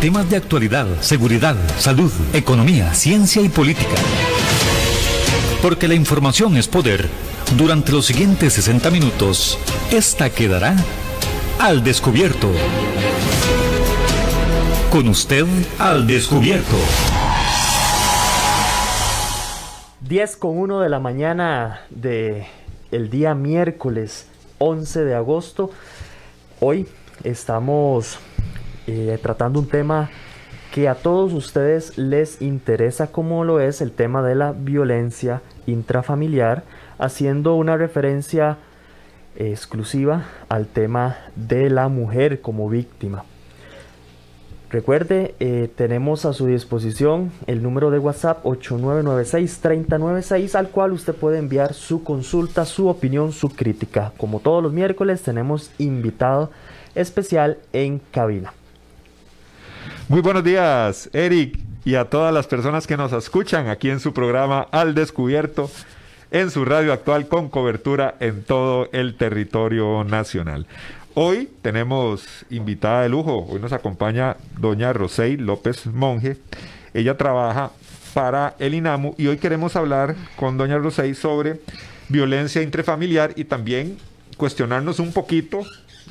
Temas de actualidad, seguridad, salud, economía, ciencia y política. Porque la información es poder. Durante los siguientes 60 minutos, esta quedará al descubierto. Con usted al descubierto. 10:01 de la mañana de el día miércoles 11 de agosto. Hoy estamos tratando un tema que a todos ustedes les interesa, como lo es el tema de la violencia intrafamiliar, haciendo una referencia exclusiva al tema de la mujer como víctima. Recuerde, tenemos a su disposición el número de WhatsApp 8996-3096, al cual usted puede enviar su consulta, su opinión, su crítica. Como todos los miércoles, tenemos invitado especial en cabina. Muy buenos días, Eric, y a todas las personas que nos escuchan aquí en su programa Al Descubierto, en su radio actual con cobertura en todo el territorio nacional. Hoy tenemos invitada de lujo. Hoy nos acompaña doña Rosey López Monge. Ella trabaja para el INAMU y hoy queremos hablar con doña Rosey sobre violencia intrafamiliar y también cuestionarnos un poquito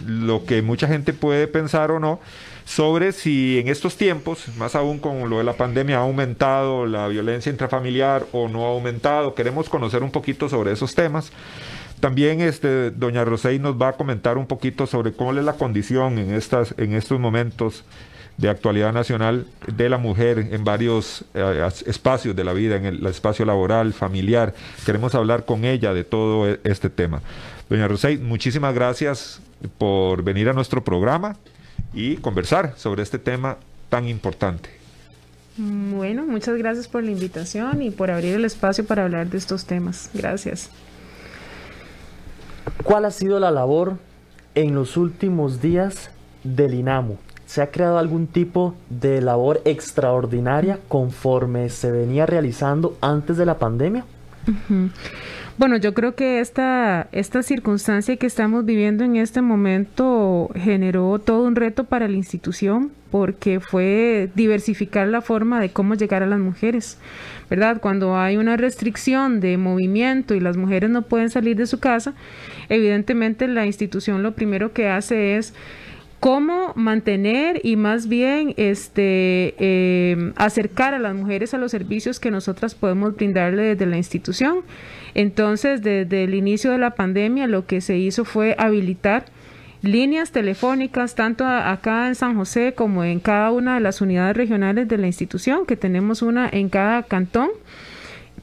lo que mucha gente puede pensar o no sobre si en estos tiempos, más aún con lo de la pandemia, ha aumentado la violencia intrafamiliar o no ha aumentado. Queremos conocer un poquito sobre esos temas. También doña Rosey nos va a comentar un poquito sobre cómo es la condición en estos momentos de actualidad nacional de la mujer en varios espacios de la vida, en el espacio laboral, familiar. Queremos hablar con ella de todo este tema. Doña Rosey, muchísimas gracias por venir a nuestro programa y conversar sobre este tema tan importante. Bueno, muchas gracias por la invitación y por abrir el espacio para hablar de estos temas. Gracias. ¿Cuál ha sido la labor en los últimos días del INAMU? ¿Se ha creado algún tipo de labor extraordinaria conforme se venía realizando antes de la pandemia? Bueno, yo creo que esta circunstancia que estamos viviendo en este momento generó todo un reto para la institución, porque fue diversificar la forma de cómo llegar a las mujeres, ¿verdad? Cuando hay una restricción de movimiento y las mujeres no pueden salir de su casa, evidentemente la institución lo primero que hace es cómo mantener y más bien acercar a las mujeres a los servicios que nosotras podemos brindarle desde la institución. Entonces, desde el inicio de la pandemia, lo que se hizo fue habilitar líneas telefónicas, tanto acá en San José como en cada una de las unidades regionales de la institución, que tenemos una en cada cantón,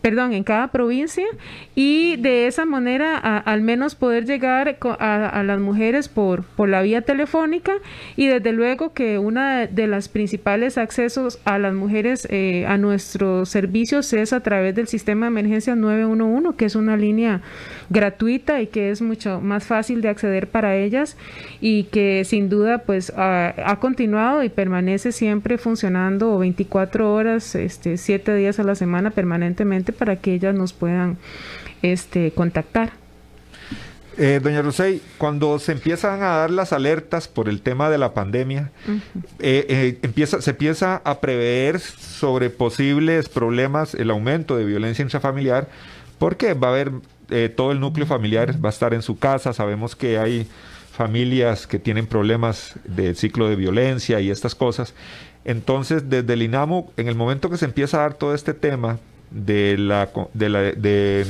en cada provincia, y de esa manera al menos poder llegar a las mujeres por la vía telefónica, y desde luego que una de las principales accesos a las mujeres a nuestros servicios es a través del sistema de emergencias 911, que es una línea gratuita y que es mucho más fácil de acceder para ellas y que sin duda pues ha continuado y permanece siempre funcionando 24 horas, 7 días a la semana permanentemente para que ellas nos puedan contactar. Doña Rosey, cuando se empiezan a dar las alertas por el tema de la pandemia, se empieza a prever sobre posibles problemas, el aumento de violencia intrafamiliar, porque va a haber todo el núcleo familiar va a estar en su casa. Sabemos que hay familias que tienen problemas de ciclo de violencia y estas cosas. Entonces, desde el INAMU, en el momento que se empieza a dar todo este tema de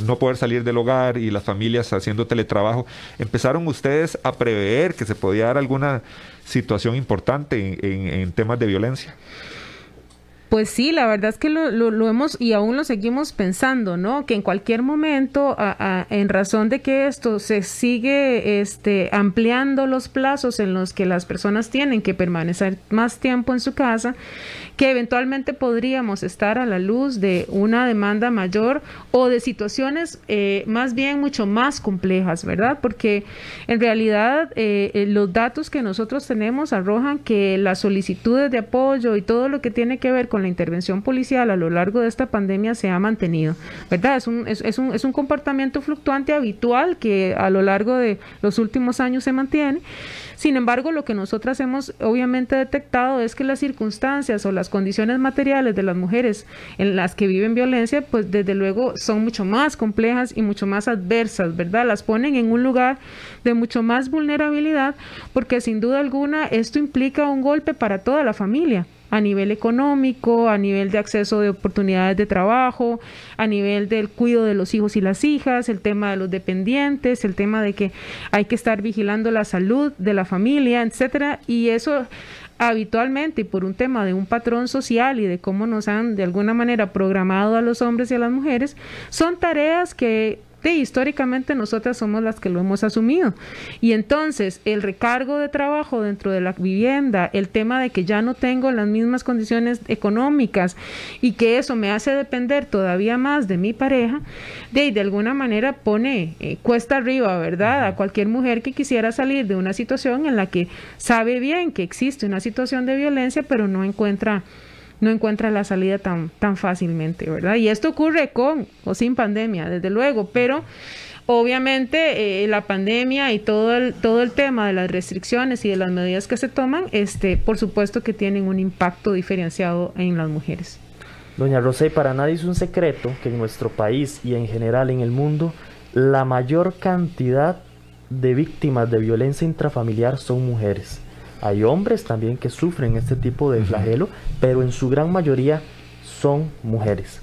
no poder salir del hogar y las familias haciendo teletrabajo, ¿empezaron ustedes a prever que se podía dar alguna situación importante en temas de violencia? Pues sí, la verdad es que lo hemos y aún lo seguimos pensando, ¿no? Que en cualquier momento, en razón de que esto se sigue ampliando los plazos en los que las personas tienen que permanecer más tiempo en su casa, que eventualmente podríamos estar a la luz de una demanda mayor o de situaciones más bien mucho más complejas, ¿verdad? Porque en realidad los datos que nosotros tenemos arrojan que las solicitudes de apoyo y todo lo que tiene que ver con con la intervención policial a lo largo de esta pandemia se ha mantenido, ¿verdad? Es un comportamiento fluctuante habitual que a lo largo de los últimos años se mantiene. Sin embargo, lo que nosotras hemos obviamente detectado es que las circunstancias o las condiciones materiales de las mujeres en las que viven violencia, pues desde luego son mucho más complejas y mucho más adversas, ¿verdad? Las ponen en un lugar de mucho más vulnerabilidad, porque sin duda alguna esto implica un golpe para toda la familia, a nivel económico, a nivel de acceso de oportunidades de trabajo, a nivel del cuidado de los hijos y las hijas, el tema de los dependientes, el tema de que hay que estar vigilando la salud de la familia, etcétera, y eso habitualmente, y por un tema de un patrón social y de cómo nos han de alguna manera programado a los hombres y a las mujeres, son tareas que históricamente nosotras somos las que lo hemos asumido. Y entonces el recargo de trabajo dentro de la vivienda, el tema de que ya no tengo las mismas condiciones económicas y que eso me hace depender todavía más de mi pareja, de alguna manera pone cuesta arriba, ¿verdad?, a cualquier mujer que quisiera salir de una situación en la que sabe bien que existe una situación de violencia, pero no encuentra la salida tan fácilmente, ¿verdad? Y esto ocurre con o sin pandemia, desde luego, pero obviamente la pandemia y todo el tema de las restricciones y de las medidas que se toman, por supuesto que tienen un impacto diferenciado en las mujeres. Doña Rosa, y para nadie es un secreto que en nuestro país y en general en el mundo, la mayor cantidad de víctimas de violencia intrafamiliar son mujeres. Hay hombres también que sufren este tipo de flagelo, pero en su gran mayoría son mujeres.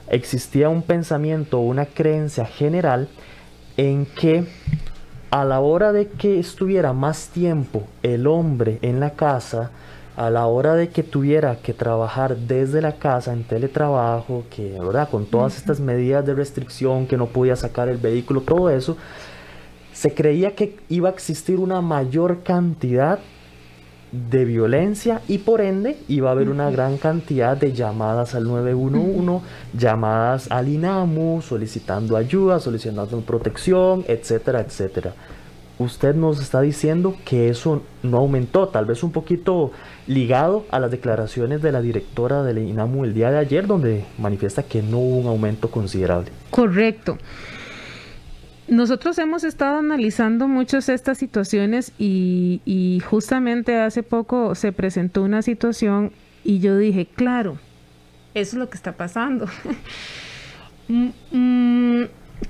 Existía un pensamiento, una creencia general en que a la hora de que estuviera más tiempo el hombre en la casa, a la hora de que tuviera que trabajar desde la casa en teletrabajo, que, ¿verdad?, con todas estas medidas de restricción, que no podía sacar el vehículo, todo eso, se creía que iba a existir una mayor cantidad de violencia y por ende iba a haber una gran cantidad de llamadas al 911, llamadas al INAMU solicitando ayuda, solicitando protección, etcétera, etcétera. Usted nos está diciendo que eso no aumentó, tal vez un poquito ligado a las declaraciones de la directora del INAMU el día de ayer, donde manifiesta que no hubo un aumento considerable. Correcto. Nosotros hemos estado analizando muchas estas situaciones y justamente hace poco se presentó una situación y yo dije, claro, eso es lo que está pasando.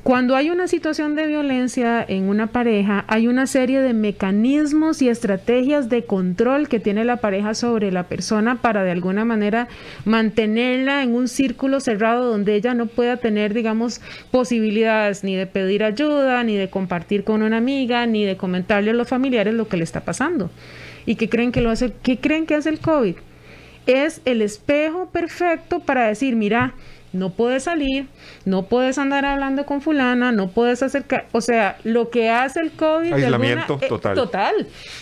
Cuando hay una situación de violencia en una pareja, hay una serie de mecanismos y estrategias de control que tiene la pareja sobre la persona para de alguna manera mantenerla en un círculo cerrado donde ella no pueda tener, digamos, posibilidades ni de pedir ayuda, ni de compartir con una amiga, ni de comentarle a los familiares lo que le está pasando. ¿Y qué creen que hace el COVID? Es el espejo perfecto para decir, mira, no puedes salir, no puedes andar hablando con fulana, no puedes acercar, o sea, lo que hace el COVID... Aislamiento total. Total.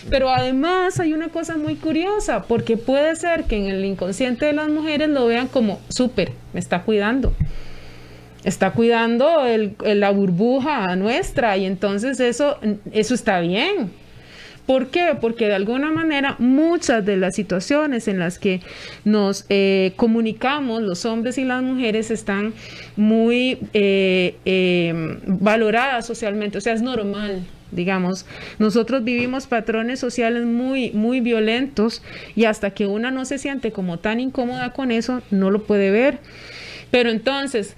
Pero además hay una cosa muy curiosa, porque puede ser que en el inconsciente de las mujeres lo vean como, súper, me está cuidando. Está cuidando la burbuja nuestra y entonces eso está bien. ¿Por qué? Porque de alguna manera muchas de las situaciones en las que nos comunicamos los hombres y las mujeres están muy valoradas socialmente, o sea, es normal. Digamos, nosotros vivimos patrones sociales muy, muy violentos y hasta que una no se siente como tan incómoda con eso, no lo puede ver. Pero entonces...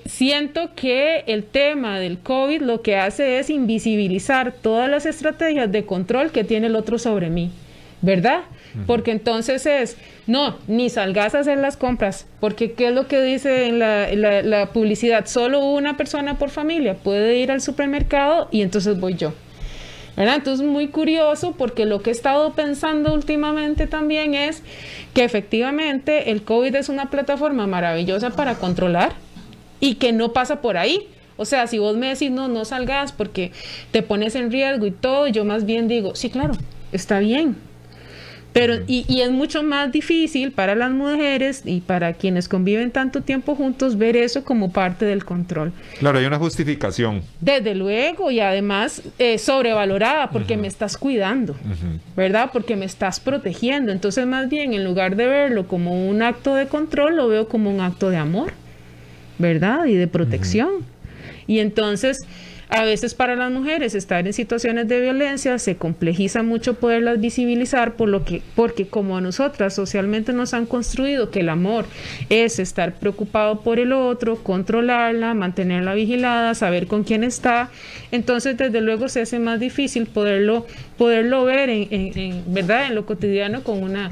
siento que el tema del COVID lo que hace es invisibilizar todas las estrategias de control que tiene el otro sobre mí, ¿verdad? Porque entonces no, ni salgas a hacer las compras, porque ¿qué es lo que dice en la publicidad? Solo una persona por familia puede ir al supermercado y entonces voy yo, ¿verdad? Entonces muy curioso porque lo que he estado pensando últimamente también es que efectivamente el COVID es una plataforma maravillosa para controlar, y que no pasa por ahí. O sea, si vos me decís, no salgas porque te pones en riesgo y todo, yo más bien digo, sí, claro, está bien. Pero, y es mucho más difícil para las mujeres y para quienes conviven tanto tiempo juntos ver eso como parte del control. Claro, hay una justificación. Desde luego, y además sobrevalorada, porque me estás cuidando, ¿verdad? Porque me estás protegiendo. Entonces, más bien, en lugar de verlo como un acto de control, lo veo como un acto de amor, ¿verdad? Y de protección. Y entonces, a veces para las mujeres estar en situaciones de violencia se complejiza mucho poderlas visibilizar porque como a nosotras socialmente nos han construido que el amor es estar preocupado por el otro, controlarla, mantenerla vigilada, saber con quién está, entonces desde luego se hace más difícil poderlo ver ¿verdad? En lo cotidiano con una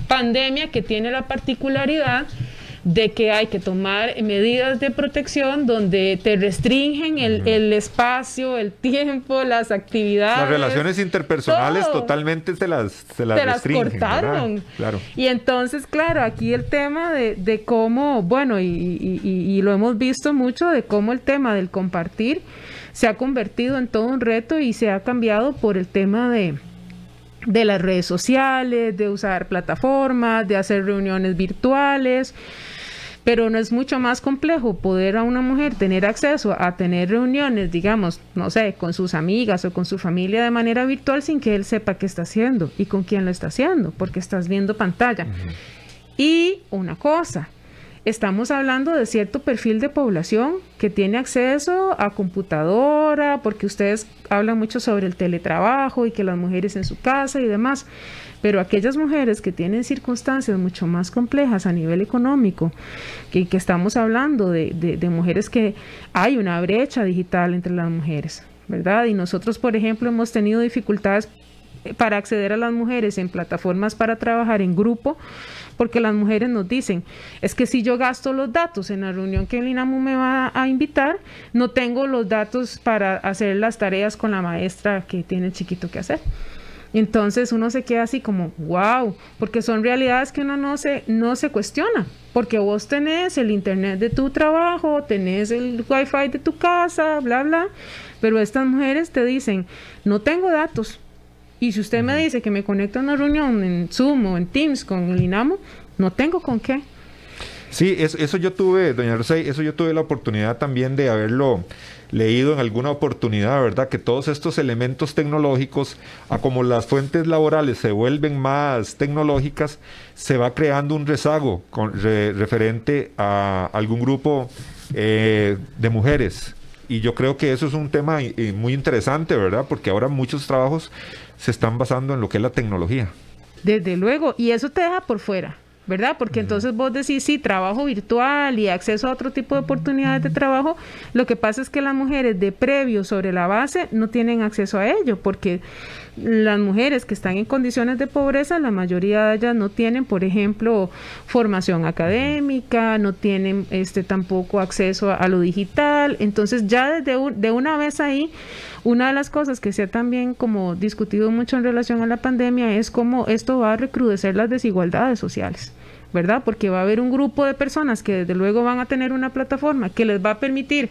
pandemia que tiene la particularidad de que hay que tomar medidas de protección donde te restringen el espacio, el tiempo, las actividades. Las relaciones interpersonales todo. Totalmente te las restringen, cortaron. Claro. Y entonces, claro, aquí el tema de cómo, bueno, y lo hemos visto mucho, de cómo el tema del compartir se ha convertido en todo un reto y se ha cambiado por el tema de las redes sociales, de usar plataformas, de hacer reuniones virtuales. Pero no es mucho más complejo poder a una mujer tener acceso a tener reuniones, digamos, no sé, con sus amigas o con su familia de manera virtual sin que él sepa qué está haciendo y con quién lo está haciendo, porque estás viendo pantalla. Y una cosa, estamos hablando de cierto perfil de población que tiene acceso a computadora, porque ustedes hablan mucho sobre el teletrabajo y que las mujeres en su casa y demás. Pero aquellas mujeres que tienen circunstancias mucho más complejas a nivel económico, que estamos hablando de mujeres que hay una brecha digital entre las mujeres, ¿verdad? Y nosotros, por ejemplo, hemos tenido dificultades para acceder a las mujeres en plataformas para trabajar en grupo, porque las mujeres nos dicen, es que si yo gasto los datos en la reunión que el INAMU me va a invitar, no tengo los datos para hacer las tareas con la maestra que tiene el chiquito que hacer. Entonces uno se queda así como, wow, porque son realidades que uno no se cuestiona, porque vos tenés el internet de tu trabajo, tenés el wifi de tu casa, bla, bla, pero estas mujeres te dicen, no tengo datos, y si usted me dice que me conecto a una reunión en Zoom o en Teams con el INAMU, no tengo con qué. Sí, eso yo tuve, doña Rosey, eso yo tuve la oportunidad también de haberlo leído en alguna oportunidad, ¿verdad? Que todos estos elementos tecnológicos, a como las fuentes laborales se vuelven más tecnológicas, se va creando un rezago referente a algún grupo de mujeres. Y yo creo que eso es un tema muy interesante, ¿verdad? Porque ahora muchos trabajos se están basando en lo que es la tecnología. Desde luego, y eso te deja por fuera, ¿verdad? Porque entonces vos decís, sí, trabajo virtual y acceso a otro tipo de oportunidades de trabajo. Lo que pasa es que las mujeres de previo sobre la base no tienen acceso a ello, porque las mujeres que están en condiciones de pobreza, la mayoría de ellas no tienen, por ejemplo, formación académica, no tienen tampoco acceso a lo digital. Entonces ya de una vez ahí, una de las cosas que se ha también como discutido mucho en relación a la pandemia es cómo esto va a recrudecer las desigualdades sociales, ¿verdad? Porque va a haber un grupo de personas que desde luego van a tener una plataforma que les va a permitir,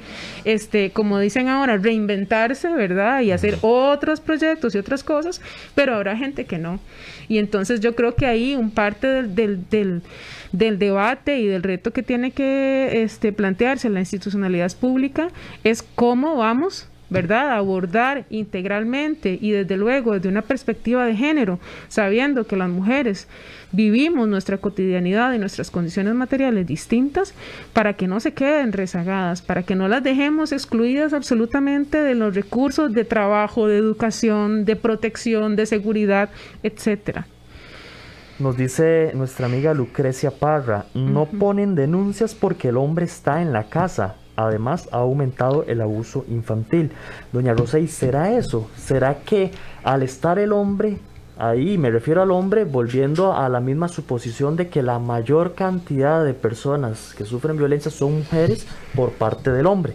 como dicen ahora, reinventarse, ¿verdad? Y hacer otros proyectos y otras cosas, pero habrá gente que no. Y entonces yo creo que ahí un parte del debate y del reto que tiene que plantearse la institucionalidad pública es cómo vamos, ¿verdad?, abordar integralmente y desde luego desde una perspectiva de género, sabiendo que las mujeres vivimos nuestra cotidianidad y nuestras condiciones materiales distintas, para que no se queden rezagadas, para que no las dejemos excluidas absolutamente de los recursos de trabajo, de educación, de protección, de seguridad, etcétera. Nos dice nuestra amiga Lucrecia Parra, no ponen denuncias porque el hombre está en la casa. Además, ha aumentado el abuso infantil. Doña Rosey, ¿será eso? ¿Será que al estar el hombre ahí, me refiero al hombre, volviendo a la misma suposición de que la mayor cantidad de personas que sufren violencia son mujeres por parte del hombre?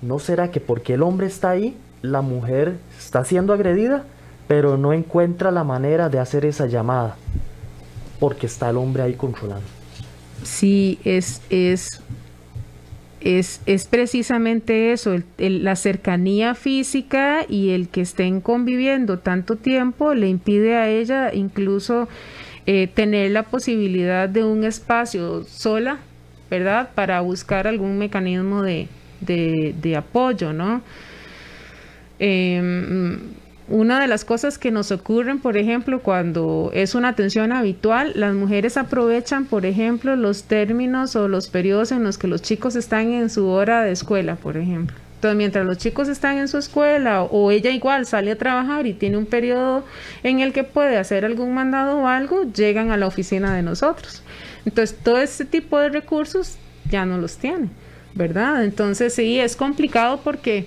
¿No será que porque el hombre está ahí, la mujer está siendo agredida, pero no encuentra la manera de hacer esa llamada? Porque está el hombre ahí controlando. Sí, es precisamente eso, la cercanía física y el que estén conviviendo tanto tiempo le impide a ella incluso tener la posibilidad de un espacio sola, ¿verdad? Para buscar algún mecanismo de apoyo, ¿no? Una de las cosas que nos ocurren, por ejemplo, cuando es una atención habitual, las mujeres aprovechan, por ejemplo, los términos o los periodos en los que los chicos están en su hora de escuela, por ejemplo. Entonces, mientras los chicos están en su escuela o ella igual sale a trabajar y tiene un periodo en el que puede hacer algún mandado o algo, llegan a la oficina de nosotros. Entonces, todo ese tipo de recursos ya no los tiene, ¿verdad? Entonces, sí, es complicado porque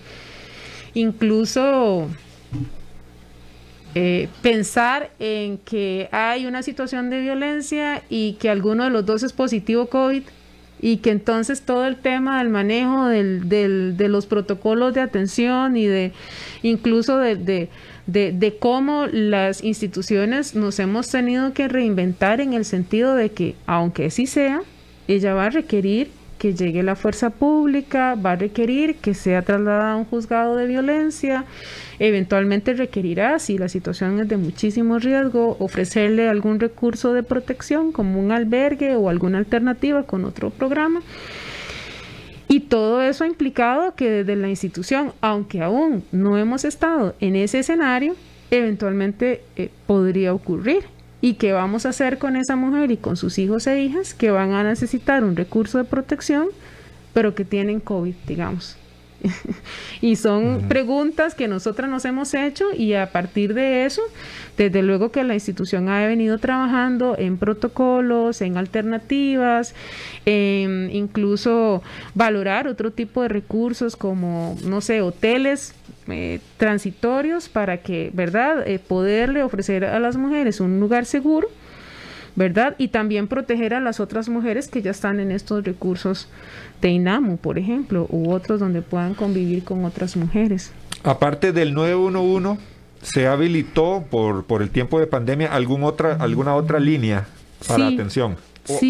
incluso pensar en que hay una situación de violencia y que alguno de los dos es positivo COVID y que entonces todo el tema del manejo de los protocolos de atención y incluso de cómo las instituciones nos hemos tenido que reinventar en el sentido de que, aunque sí sea, ella va a requerir que llegue la fuerza pública, va a requerir que sea trasladada a un juzgado de violencia, eventualmente requerirá, si la situación es de muchísimo riesgo, ofrecerle algún recurso de protección como un albergue o alguna alternativa con otro programa. Y todo eso ha implicado que desde la institución, aunque aún no hemos estado en ese escenario, eventualmente podría ocurrir. ¿Y qué vamos a hacer con esa mujer y con sus hijos e hijas que van a necesitar un recurso de protección, pero que tienen COVID, digamos? Y son preguntas que nosotras nos hemos hecho y a partir de eso, desde luego que la institución ha venido trabajando en protocolos, en alternativas, incluso valorar otro tipo de recursos como, no sé, hoteles transitorios para que, ¿verdad?, poderle ofrecer a las mujeres un lugar seguro, ¿verdad? Y también proteger a las otras mujeres que ya están en estos recursos de INAMU, por ejemplo, u otros donde puedan convivir con otras mujeres. Aparte del 911, ¿se habilitó por el tiempo de pandemia alguna otra línea para atención?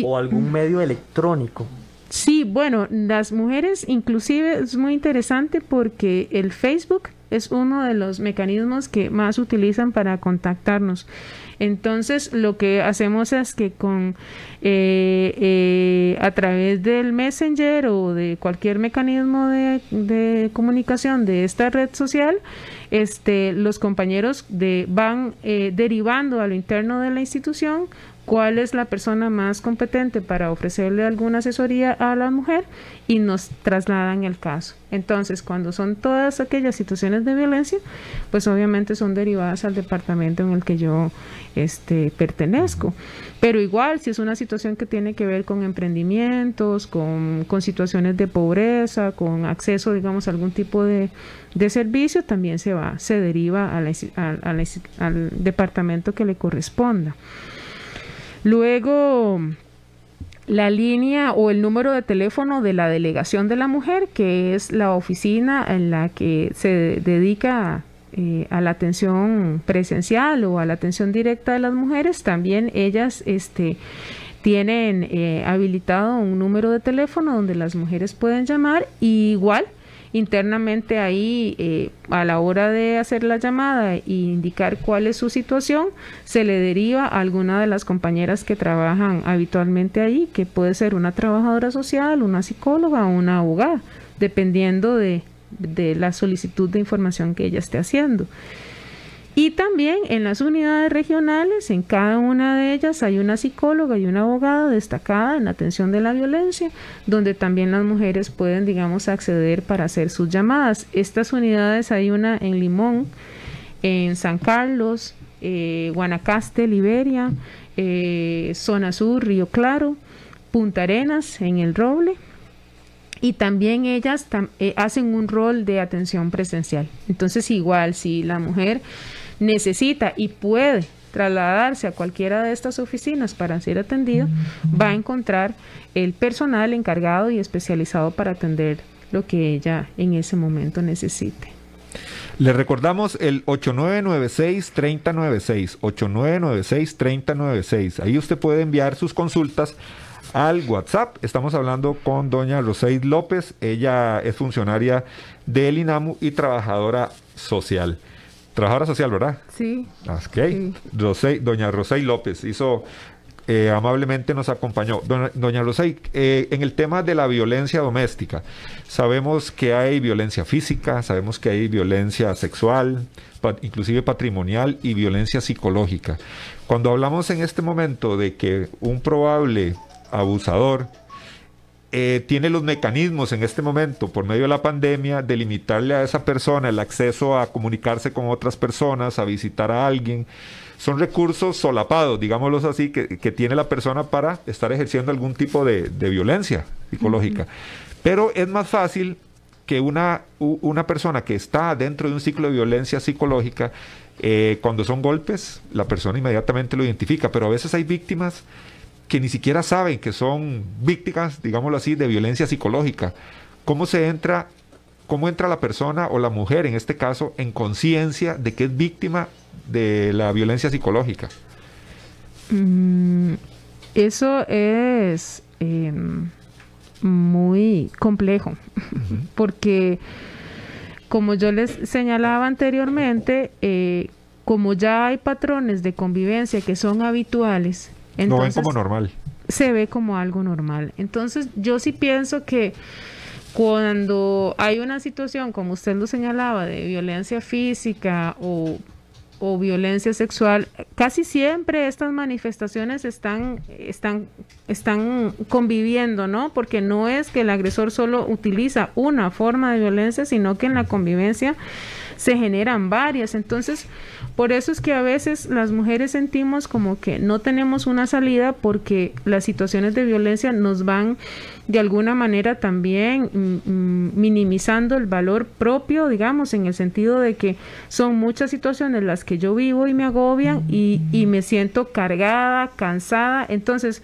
O algún medio electrónico. Sí, bueno, las mujeres inclusive es muy interesante porque el Facebook es uno de los mecanismos que más utilizan para contactarnos. Entonces, lo que hacemos es que a través del Messenger o de cualquier mecanismo de comunicación de esta red social, los compañeros van derivando a lo interno de la institución cuál es la persona más competente para ofrecerle alguna asesoría a la mujer y nos trasladan el caso. Entonces, cuando son todas aquellas situaciones de violencia, pues obviamente son derivadas al departamento en el que yo pertenezco. Pero igual, si es una situación que tiene que ver con emprendimientos, con situaciones de pobreza, con acceso, digamos, a algún tipo de servicio, también se deriva al departamento que le corresponda. Luego, la línea o el número de teléfono de la Delegación de la Mujer, que es la oficina en la que se dedica a la atención presencial o a la atención directa de las mujeres, también ellas tienen habilitado un número de teléfono donde las mujeres pueden llamar y igual internamente ahí a la hora de hacer la llamada e indicar cuál es su situación, se le deriva a alguna de las compañeras que trabajan habitualmente ahí, que puede ser una trabajadora social, una psicóloga o una abogada, dependiendo de la solicitud de información que ella esté haciendo. Y también en las unidades regionales, en cada una de ellas hay una psicóloga y una abogada destacada en la atención de la violencia, donde también las mujeres pueden, digamos, acceder para hacer sus llamadas. Estas unidades hay una en Limón, en San Carlos, Guanacaste, Liberia, Zona Sur, Río Claro, Punta Arenas, en El Roble. Y también ellas hacen un rol de atención presencial. Entonces, igual, si la mujer necesita y puede trasladarse a cualquiera de estas oficinas para ser atendida, va a encontrar el personal encargado y especializado para atender lo que ella en ese momento necesite. Le recordamos el 8996-3096, 8996-3096. Ahí usted puede enviar sus consultas al WhatsApp. Estamos hablando con doña Roseid López. Ella es funcionaria del INAMU y trabajadora social. Trabajadora social, ¿verdad? Sí. Ok. Sí. Doña Roseid López amablemente nos acompañó. Doña Roseid, en el tema de la violencia doméstica, sabemos que hay violencia física, sabemos que hay violencia sexual, inclusive patrimonial y violencia psicológica. Cuando hablamos en este momento de que un probable abusador tiene los mecanismos en este momento, por medio de la pandemia, de limitarle a esa persona el acceso a comunicarse con otras personas, a visitar a alguien, son recursos solapados, digámoslos así, que tiene la persona para estar ejerciendo algún tipo de violencia psicológica. Pero es más fácil que una persona que está dentro de un ciclo de violencia psicológica, cuando son golpes, la persona inmediatamente lo identifica, pero a veces hay víctimas que ni siquiera saben que son víctimas, digámoslo así, de violencia psicológica. ¿Cómo entra la persona o la mujer, en este caso, en conciencia de que es víctima de la violencia psicológica? Eso es muy complejo, porque como yo les señalaba anteriormente, como ya hay patrones de convivencia que son habituales, entonces lo ven como normal. Se ve como algo normal. Entonces yo sí pienso que cuando hay una situación, como usted lo señalaba, de violencia física o violencia sexual, casi siempre estas manifestaciones están conviviendo, ¿no? Porque no es que el agresor solo utiliza una forma de violencia, sino que en la convivencia se generan varias. Entonces, por eso es que a veces las mujeres sentimos como que no tenemos una salida, porque las situaciones de violencia nos van de alguna manera también minimizando el valor propio, digamos, en el sentido de que son muchas situaciones las que yo vivo y me agobian y me siento cargada, cansada. Entonces,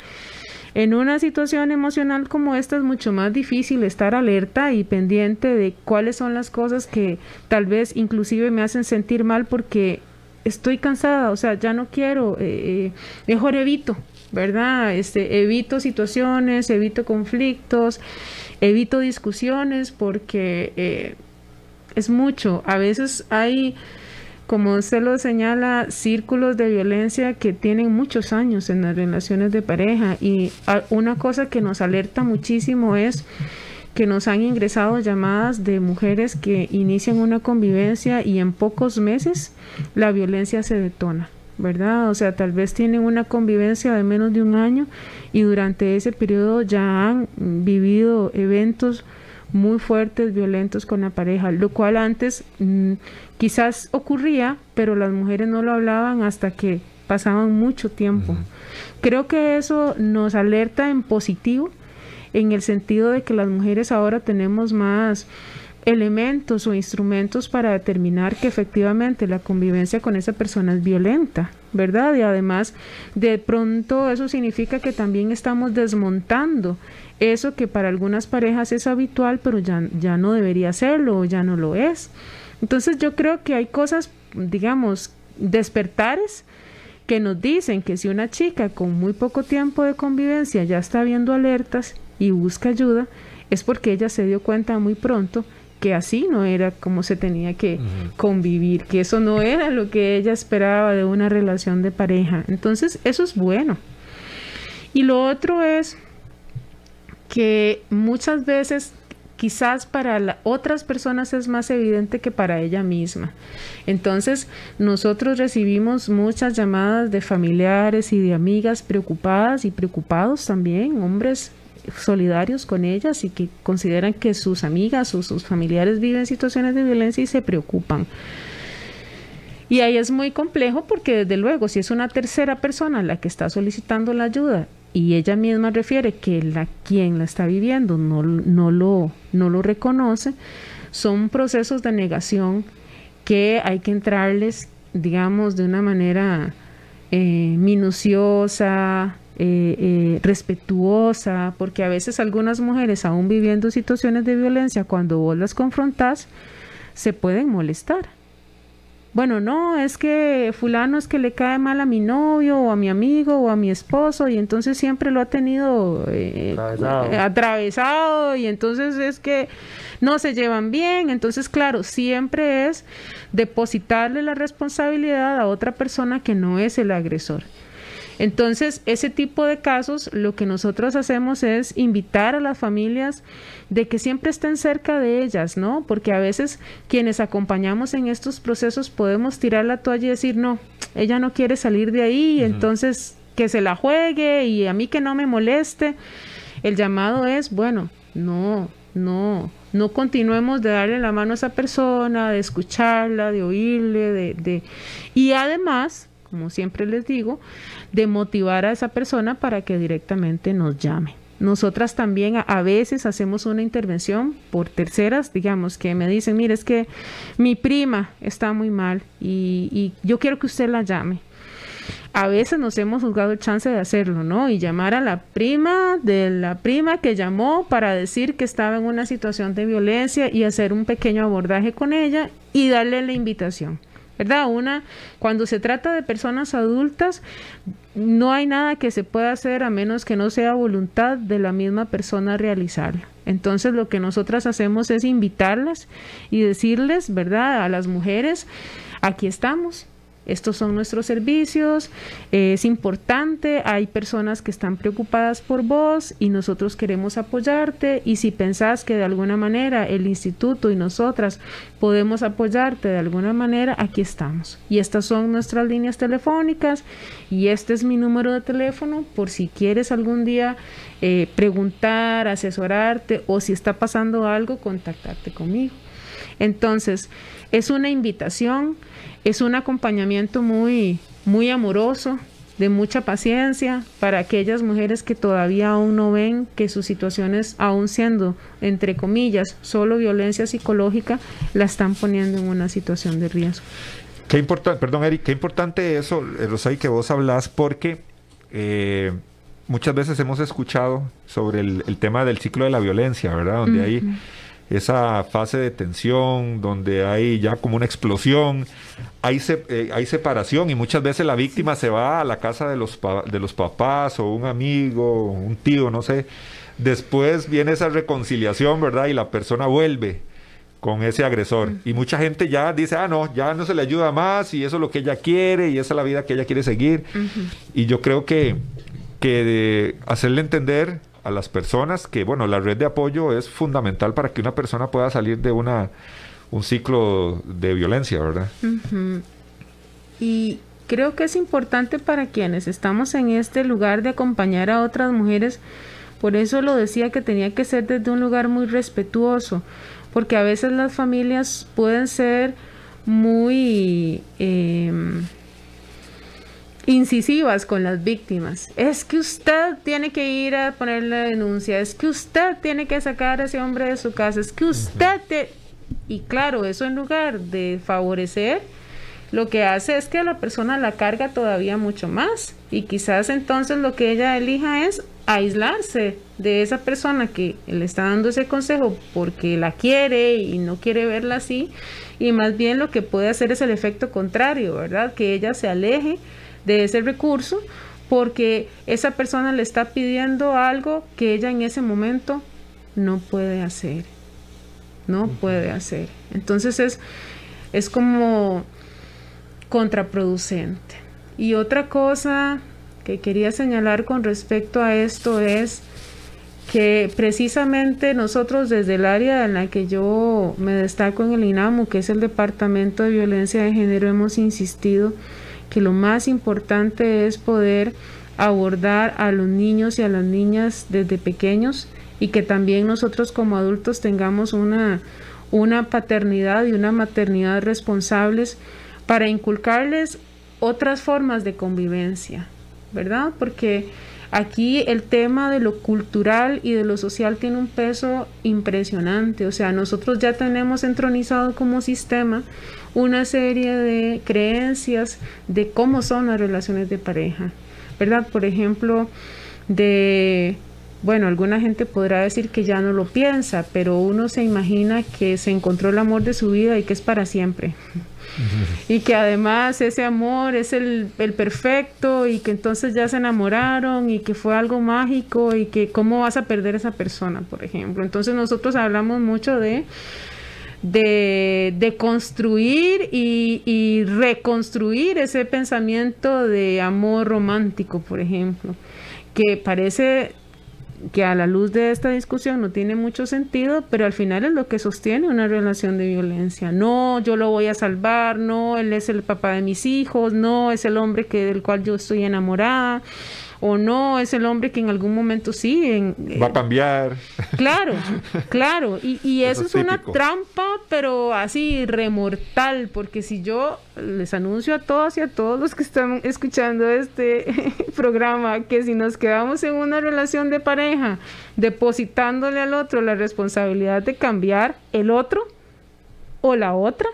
en una situación emocional como esta es mucho más difícil estar alerta y pendiente de cuáles son las cosas que tal vez inclusive me hacen sentir mal porque estoy cansada, o sea, ya no quiero, mejor evito, ¿verdad? Evito situaciones, evito conflictos, evito discusiones porque es mucho. A veces hay, como usted lo señala, círculos de violencia que tienen muchos años en las relaciones de pareja, y una cosa que nos alerta muchísimo es que nos han ingresado llamadas de mujeres que inician una convivencia y en pocos meses la violencia se detona, ¿verdad? O sea, tal vez tienen una convivencia de menos de un año y durante ese periodo ya han vivido eventos muy fuertes, violentos con la pareja, lo cual antes quizás ocurría, pero las mujeres no lo hablaban hasta que pasaban mucho tiempo. Creo que eso nos alerta en positivo, en el sentido de que las mujeres ahora tenemos más elementos o instrumentos para determinar que efectivamente la convivencia con esa persona es violenta, ¿verdad? Y además, de pronto eso significa que también estamos desmontando eso que para algunas parejas es habitual, pero ya no debería serlo o ya no lo es. Entonces yo creo que hay cosas, digamos, despertares que nos dicen que si una chica con muy poco tiempo de convivencia ya está viendo alertas y busca ayuda, es porque ella se dio cuenta muy pronto que así no era como se tenía que convivir, que eso no era lo que ella esperaba de una relación de pareja. Entonces eso es bueno. Y lo otro es que muchas veces quizás para otras personas es más evidente que para ella misma. Entonces nosotros recibimos muchas llamadas de familiares y de amigas preocupadas y preocupados también, hombres solidarios con ellas y que consideran que sus amigas o sus familiares viven situaciones de violencia y se preocupan. Y ahí es muy complejo porque desde luego si es una tercera persona la que está solicitando la ayuda y ella misma refiere que quien la está viviendo no lo reconoce, son procesos de negación que hay que entrarles, digamos, de una manera minuciosa, respetuosa, porque a veces algunas mujeres aún viviendo situaciones de violencia, cuando vos las confrontás, se pueden molestar, bueno, no, es que fulano es que le cae mal a mi novio o a mi amigo o a mi esposo y entonces siempre lo ha tenido atravesado y entonces es que no se llevan bien. Entonces, claro, siempre es depositarle la responsabilidad a otra persona que no es el agresor. Entonces, ese tipo de casos, lo que nosotros hacemos es invitar a las familias de que siempre estén cerca de ellas, ¿no? Porque a veces quienes acompañamos en estos procesos podemos tirar la toalla y decir, no, ella no quiere salir de ahí, entonces que se la juegue y a mí que no me moleste. El llamado es, bueno, no continuemos de darle la mano a esa persona, de escucharla, de oírle, y además, como siempre les digo, de motivar a esa persona para que directamente nos llame. Nosotras también a veces hacemos una intervención por terceras, digamos, que me dicen, mire, es que mi prima está muy mal y yo quiero que usted la llame. A veces nos hemos jugado el chance de hacerlo, ¿no? Y llamar a la prima de la prima que llamó para decir que estaba en una situación de violencia y hacer un pequeño abordaje con ella y darle la invitación, ¿verdad? Cuando se trata de personas adultas, no hay nada que se pueda hacer a menos que no sea voluntad de la misma persona realizarlo. Entonces, lo que nosotras hacemos es invitarlas y decirles, ¿verdad?, a las mujeres, aquí estamos. Estos son nuestros servicios, es importante, hay personas que están preocupadas por vos y nosotros queremos apoyarte y si pensás que de alguna manera el instituto y nosotras podemos apoyarte de alguna manera, aquí estamos. Y estas son nuestras líneas telefónicas y este es mi número de teléfono por si quieres algún día preguntar, asesorarte o si está pasando algo, contactarte conmigo. Entonces, es una invitación, es un acompañamiento muy, muy amoroso, de mucha paciencia para aquellas mujeres que todavía aún no ven que sus situaciones, aún siendo, entre comillas, solo violencia psicológica, la están poniendo en una situación de riesgo. Qué importante, perdón, Eric, qué importante eso, Rosay, que vos hablás, porque muchas veces hemos escuchado sobre el tema del ciclo de la violencia, ¿verdad? Donde hay esa fase de tensión, donde hay ya como una explosión, hay separación y muchas veces la víctima se va a la casa de los papás o un amigo, un tío, no sé. Después viene esa reconciliación, ¿verdad? Y la persona vuelve con ese agresor. Y mucha gente ya dice, no, ya no se le ayuda más y eso es lo que ella quiere y esa es la vida que ella quiere seguir. Y yo creo que de hacerle entender a las personas que, bueno, la red de apoyo es fundamental para que una persona pueda salir de un ciclo de violencia, ¿verdad? Y creo que es importante para quienes estamos en este lugar de acompañar a otras mujeres, por eso lo decía que tenía que ser desde un lugar muy respetuoso, porque a veces las familias pueden ser muy incisivas con las víctimas. Es que usted tiene que ir a poner la denuncia, es que usted tiene que sacar a ese hombre de su casa, es que usted y claro, eso en lugar de favorecer, lo que hace es que a la persona la carga todavía mucho más y quizás entonces lo que ella elija es aislarse de esa persona que le está dando ese consejo porque la quiere y no quiere verla así, y más bien lo que puede hacer es el efecto contrario, ¿verdad? Que ella se aleje de ese recurso porque esa persona le está pidiendo algo que ella en ese momento no puede hacer. Entonces es como contraproducente. Y otra cosa que quería señalar con respecto a esto es que precisamente nosotros desde el área en la que yo me destaco en el INAMU, que es el Departamento de Violencia de Género, hemos insistido que lo más importante es poder abordar a los niños y a las niñas desde pequeños y que también nosotros como adultos tengamos una paternidad y una maternidad responsables para inculcarles otras formas de convivencia, ¿verdad? Porque aquí el tema de lo cultural y de lo social tiene un peso impresionante. O sea, nosotros ya tenemos entronizado como sistema una serie de creencias de cómo son las relaciones de pareja, ¿verdad? Por ejemplo, de bueno, alguna gente podrá decir que ya no lo piensa, pero uno se imagina que se encontró el amor de su vida y que es para siempre. Y que además ese amor es el perfecto y que entonces ya se enamoraron y que fue algo mágico y que cómo vas a perder a esa persona, por ejemplo. Entonces nosotros hablamos mucho de construir y reconstruir ese pensamiento de amor romántico, por ejemplo, que parece que a la luz de esta discusión no tiene mucho sentido, pero al final es lo que sostiene una relación de violencia. No, yo lo voy a salvar, no, él es el papá de mis hijos, no, es el hombre del cual yo estoy enamorada, o no, es el hombre que en algún momento sí va a cambiar. Claro, claro, y eso es una trampa, pero así remortal, porque si yo les anuncio a todas y a todos los que están escuchando este programa, que si nos quedamos en una relación de pareja, depositándole al otro la responsabilidad de cambiar el otro o la otra,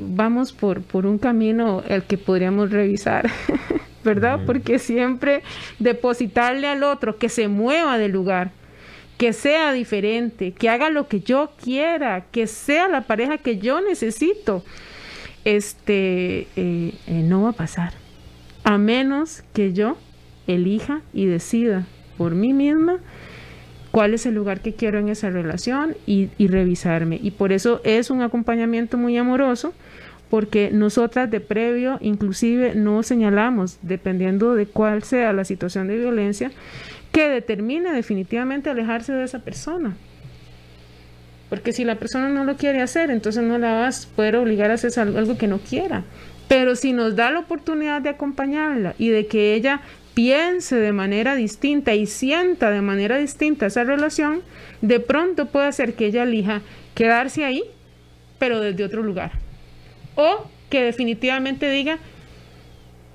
vamos por un camino al que podríamos revisar. ¿Verdad? Porque siempre depositarle al otro que se mueva del lugar, que sea diferente, que haga lo que yo quiera, que sea la pareja que yo necesito, no va a pasar, a menos que yo elija y decida por mí misma cuál es el lugar que quiero en esa relación y revisarme. Y por eso es un acompañamiento muy amoroso, porque nosotras de previo inclusive no señalamos, dependiendo de cuál sea la situación de violencia, que determine definitivamente alejarse de esa persona. Porque si la persona no lo quiere hacer, entonces no la vas a poder obligar a hacer algo que no quiera. Pero si nos da la oportunidad de acompañarla y de que ella piense de manera distinta y sienta de manera distinta esa relación, de pronto puede hacer que ella elija quedarse ahí, pero desde otro lugar. O que definitivamente diga,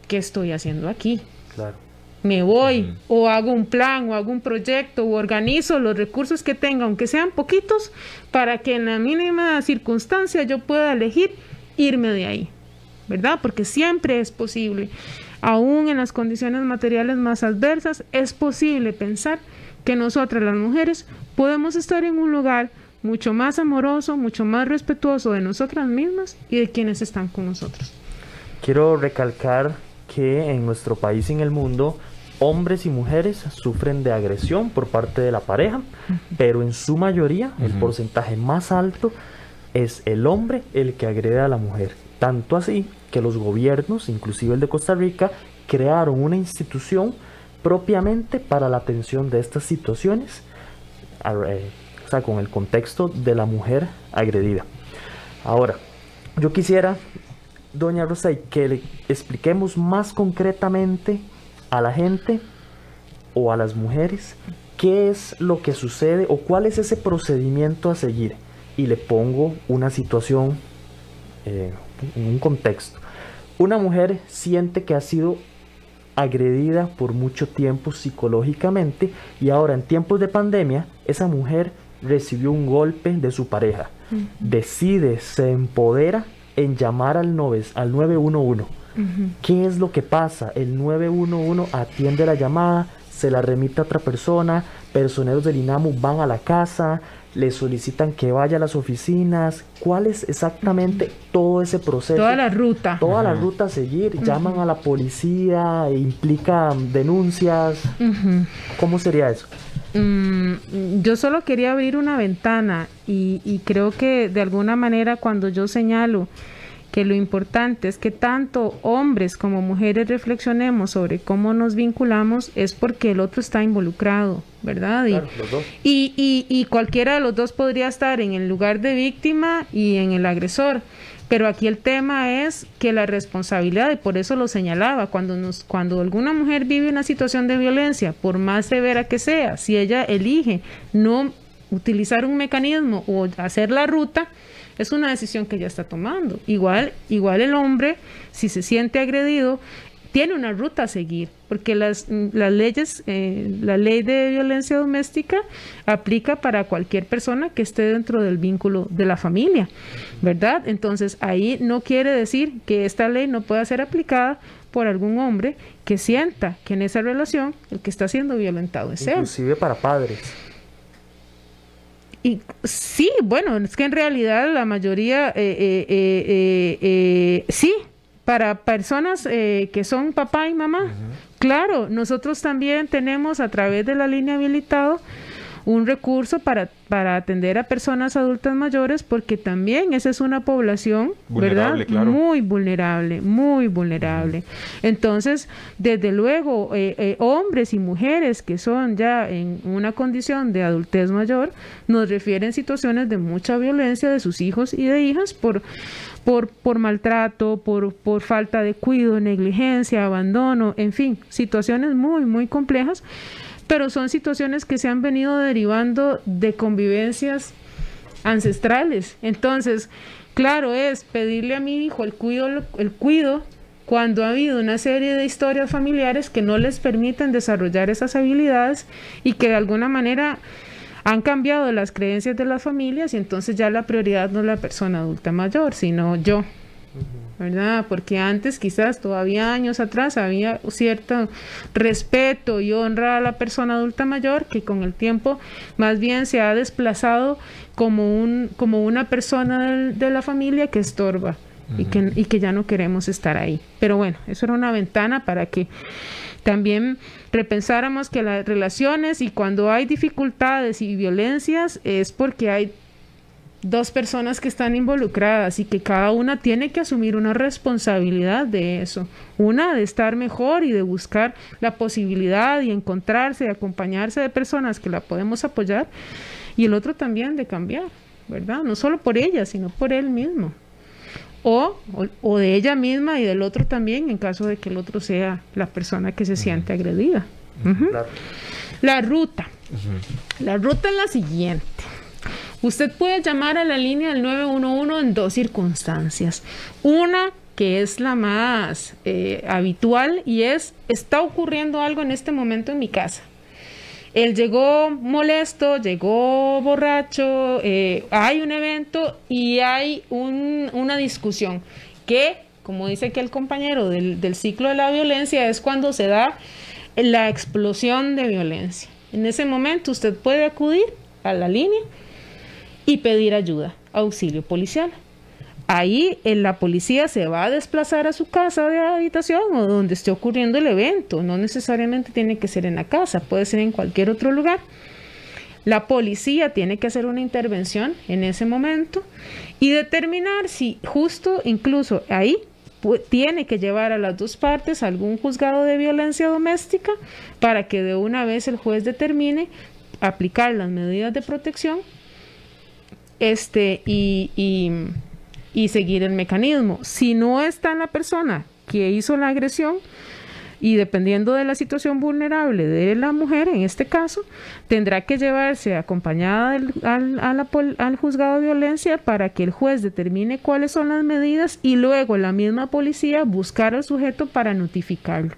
¿qué estoy haciendo aquí? Claro. Me voy, o hago un plan, o hago un proyecto, o organizo los recursos que tenga, aunque sean poquitos, para que en la mínima circunstancia yo pueda elegir irme de ahí, ¿verdad? Porque siempre es posible, aún en las condiciones materiales más adversas, es posible pensar que nosotras las mujeres podemos estar en un lugar mucho más amoroso, mucho más respetuoso de nosotras mismas y de quienes están con nosotros. Quiero recalcar que en nuestro país y en el mundo, hombres y mujeres sufren de agresión por parte de la pareja, pero en su mayoría, el porcentaje más alto es el hombre el que agrede a la mujer. Tanto así que los gobiernos, inclusive el de Costa Rica, crearon una institución propiamente para la atención de estas situaciones, con el contexto de la mujer agredida. Ahora, yo quisiera, doña Rosay, que le expliquemos más concretamente a la gente o a las mujeres qué es lo que sucede o cuál es ese procedimiento a seguir. Y le pongo una situación, un contexto. Una mujer siente que ha sido agredida por mucho tiempo psicológicamente y ahora en tiempos de pandemia esa mujer recibió un golpe de su pareja. Decide, se empodera en llamar al 911. ¿Qué es lo que pasa? El 911 atiende la llamada, se la remite a otra persona, personeros del INAMU van a la casa, le solicitan que vaya a las oficinas. ¿Cuál es exactamente todo ese proceso? Toda la ruta. Toda la ruta a seguir. Llaman a la policía, implica denuncias. ¿Cómo sería eso? Yo solo quería abrir una ventana y creo que de alguna manera cuando yo señalo que lo importante es que tanto hombres como mujeres reflexionemos sobre cómo nos vinculamos, es porque el otro está involucrado, ¿verdad? Claro, los dos. Y cualquiera de los dos podría estar en el lugar de víctima y en el agresor. Pero aquí el tema es que la responsabilidad, y por eso lo señalaba, cuando alguna mujer vive una situación de violencia, por más severa que sea, si ella elige no utilizar un mecanismo o hacer la ruta, es una decisión que ella está tomando. Igual el hombre, si se siente agredido, tiene una ruta a seguir, porque las leyes, la ley de violencia doméstica aplica para cualquier persona que esté dentro del vínculo de la familia, ¿verdad? Entonces ahí no quiere decir que esta ley no pueda ser aplicada por algún hombre que sienta que en esa relación el que está siendo violentado es él. Inclusive para padres. Y sí, bueno, es que en realidad la mayoría, sí, para personas que son papá y mamá. Claro, nosotros también tenemos a través de la línea habilitado un recurso para atender a personas adultas mayores, porque también esa es una población, ¿verdad? Claro. Muy vulnerable, muy vulnerable. Entonces, desde luego, hombres y mujeres que son ya en una condición de adultez mayor, nos refieren situaciones de mucha violencia de sus hijos y de hijas por maltrato, por falta de cuidado, negligencia, abandono, en fin, situaciones muy, muy complejas. Pero son situaciones que se han venido derivando de convivencias ancestrales. Entonces, claro, es pedirle a mi hijo el cuido cuando ha habido una serie de historias familiares que no les permiten desarrollar esas habilidades y que de alguna manera han cambiado las creencias de las familias, y entonces ya la prioridad no es la persona adulta mayor, sino yo. ¿Verdad? Porque antes, quizás todavía años atrás, había cierto respeto y honra a la persona adulta mayor, que con el tiempo más bien se ha desplazado como una persona de la familia que estorba y que ya no queremos estar ahí. Pero bueno, eso era una ventana para que también repensáramos que las relaciones, y cuando hay dificultades y violencias, es porque hay dos personas que están involucradas y que cada una tiene que asumir una responsabilidad de eso. Una de estar mejor y de buscar la posibilidad y encontrarse y acompañarse de personas que la podemos apoyar, y el otro también de cambiar, ¿verdad? No solo por ella, sino por él mismo. O de ella misma y del otro también, en caso de que el otro sea la persona que se siente agredida. Claro. La ruta. La ruta es la siguiente. Usted puede llamar a la línea del 911 en dos circunstancias. Una, que es la más habitual, y está ocurriendo algo en este momento en mi casa. Él llegó molesto, llegó borracho, hay un evento y hay una discusión que, como dice aquí el compañero del ciclo de la violencia, es cuando se da la explosión de violencia. En ese momento usted puede acudir a la línea y pedir ayuda, auxilio policial. Ahí la policía se va a desplazar a su casa de habitación o donde esté ocurriendo el evento. No necesariamente tiene que ser en la casa, puede ser en cualquier otro lugar. La policía tiene que hacer una intervención en ese momento y determinar si justo incluso ahí tiene que llevar a las dos partes a algún juzgado de violencia doméstica para que de una vez el juez determine aplicar las medidas de protección y seguir el mecanismo. Si no está la persona que hizo la agresión, y dependiendo de la situación vulnerable de la mujer, en este caso, tendrá que llevarse acompañada al juzgado de violencia para que el juez determine cuáles son las medidas y luego la misma policía buscar al sujeto para notificarlo.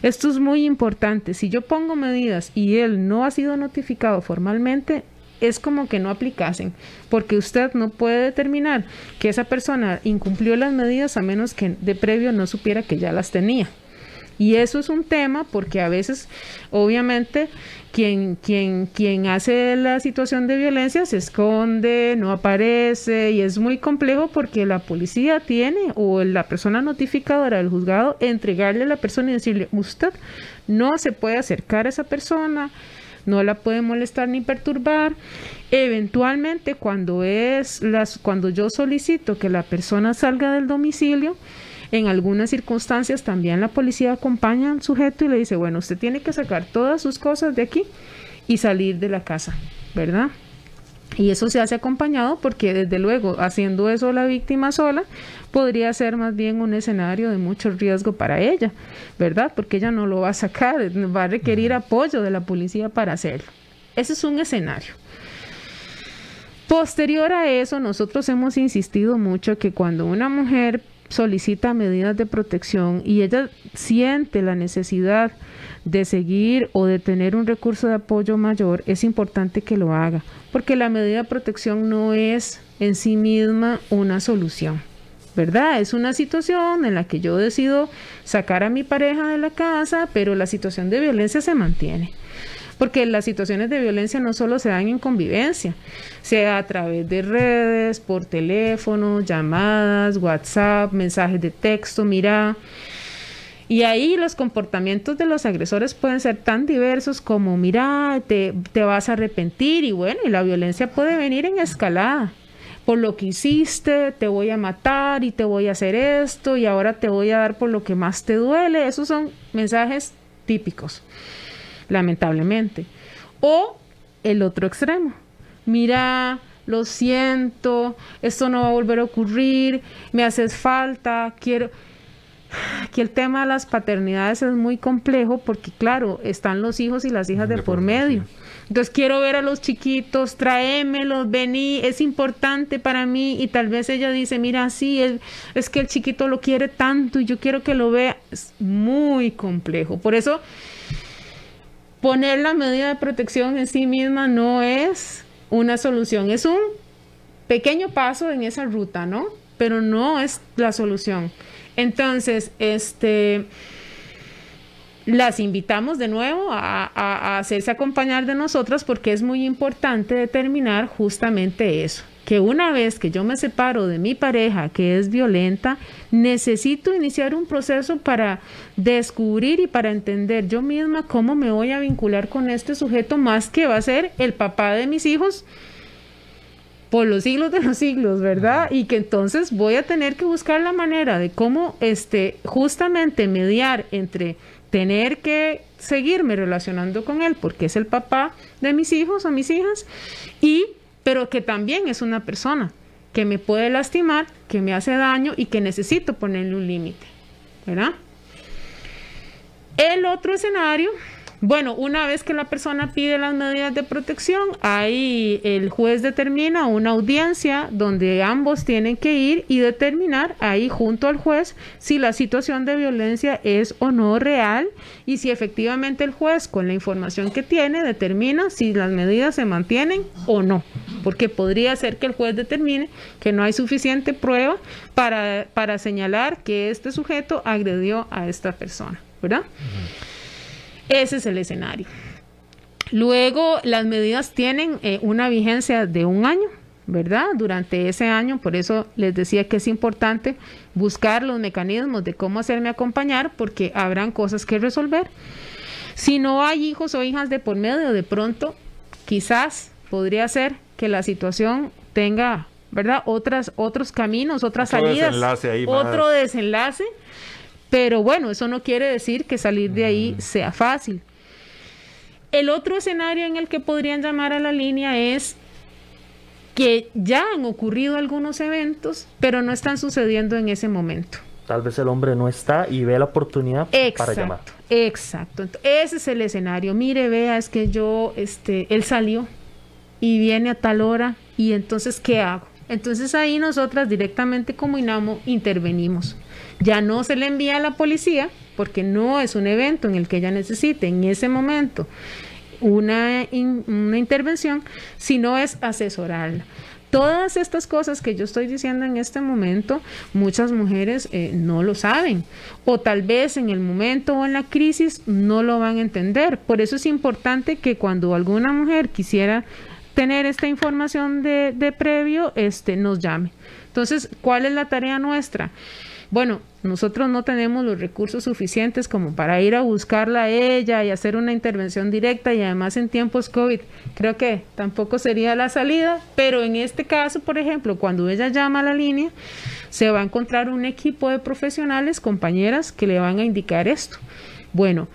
Esto es muy importante. Si yo pongo medidas y él no ha sido notificado formalmente, es como que no aplicasen, porque usted no puede determinar que esa persona incumplió las medidas a menos que de previo no supiera que ya las tenía. Y eso es un tema porque a veces, obviamente, quien hace la situación de violencia se esconde, no aparece, y es muy complejo porque la policía tiene, o la persona notificadora del juzgado, entregarle a la persona y decirle: usted no se puede acercar a esa persona, no la puede molestar ni perturbar. Eventualmente, cuando yo solicito que la persona salga del domicilio, en algunas circunstancias también la policía acompaña al sujeto y le dice: bueno, usted tiene que sacar todas sus cosas de aquí y salir de la casa, ¿verdad? Y eso se hace acompañado porque, desde luego, haciendo eso la víctima sola podría ser más bien un escenario de mucho riesgo para ella, ¿verdad? Porque ella no lo va a sacar, va a requerir apoyo de la policía para hacerlo. Ese es un escenario. Posterior a eso, nosotros hemos insistido mucho que cuando una mujer solicita medidas de protección y ella siente la necesidad de seguir o de tener un recurso de apoyo mayor, es importante que lo haga, porque la medida de protección no es en sí misma una solución, ¿verdad? Es una situación en la que yo decido sacar a mi pareja de la casa, pero la situación de violencia se mantiene. Porque las situaciones de violencia no solo se dan en convivencia, sea a través de redes, por teléfono, llamadas, WhatsApp, mensajes de texto, mira. Y ahí los comportamientos de los agresores pueden ser tan diversos como, mira, te vas a arrepentir, y bueno, y la violencia puede venir en escalada. Por lo que hiciste, te voy a matar y te voy a hacer esto y ahora te voy a dar por lo que más te duele. Esos son mensajes típicos, lamentablemente. O el otro extremo, mira, lo siento, esto no va a volver a ocurrir, me haces falta, quiero... Aquí el tema de las paternidades es muy complejo porque, claro, están los hijos y las hijas de por medio. Entonces, quiero ver a los chiquitos, tráemelos, vení, es importante para mí. Y tal vez ella dice, mira, sí, es que el chiquito lo quiere tanto y yo quiero que lo vea. Es muy complejo. Por eso, poner la medida de protección en sí misma no es una solución. Es un pequeño paso en esa ruta, ¿no? Pero no es la solución. Entonces, las invitamos de nuevo a hacerse acompañar de nosotras porque es muy importante determinar justamente eso, que una vez que yo me separo de mi pareja que es violenta, necesito iniciar un proceso para descubrir y para entender yo misma cómo me voy a vincular con este sujeto, más que va a ser el papá de mis hijos por los siglos de los siglos, ¿verdad? Y que entonces voy a tener que buscar la manera de cómo justamente mediar entre tener que seguirme relacionando con él porque es el papá de mis hijos o mis hijas, pero que también es una persona que me puede lastimar, que me hace daño y que necesito ponerle un límite, ¿verdad? El otro escenario, bueno, una vez que la persona pide las medidas de protección, ahí el juez determina una audiencia donde ambos tienen que ir y determinar ahí junto al juez si la situación de violencia es o no real y si efectivamente el juez con la información que tiene determina si las medidas se mantienen o no, porque podría ser que el juez determine que no hay suficiente prueba para señalar que este sujeto agredió a esta persona, ¿verdad? Ese es el escenario. Luego, las medidas tienen una vigencia de 1 año, ¿verdad? Durante ese año, por eso les decía que es importante buscar los mecanismos de cómo hacerme acompañar, porque habrán cosas que resolver. Si no hay hijos o hijas de por medio, de pronto, quizás podría ser que la situación tenga, ¿verdad? Otros caminos, otras salidas, otro desenlace. Pero bueno, eso no quiere decir que salir de ahí sea fácil. El otro escenario en el que podrían llamar a la línea es que ya han ocurrido algunos eventos, pero no están sucediendo en ese momento. Tal vez el hombre no está y ve la oportunidad para llamar. Exacto. Ese es el escenario. Mire, vea, es que él salió y viene a tal hora y entonces, ¿qué hago? Entonces ahí nosotras directamente como INAMO intervenimos. Ya no se le envía a la policía porque no es un evento en el que ella necesite en ese momento una intervención, sino es asesorarla. Todas estas cosas que yo estoy diciendo en este momento, muchas mujeres no lo saben, o tal vez en el momento o en la crisis no lo van a entender. Por eso es importante que cuando alguna mujer quisiera tener esta información de previo, nos llame. Entonces, ¿cuál es la tarea nuestra? Bueno, nosotros no tenemos los recursos suficientes como para ir a buscarla a ella y hacer una intervención directa, y además en tiempos COVID creo que tampoco sería la salida, pero en este caso, por ejemplo, cuando ella llama a la línea, se va a encontrar un equipo de profesionales, compañeras, que le van a indicar esto. Bueno,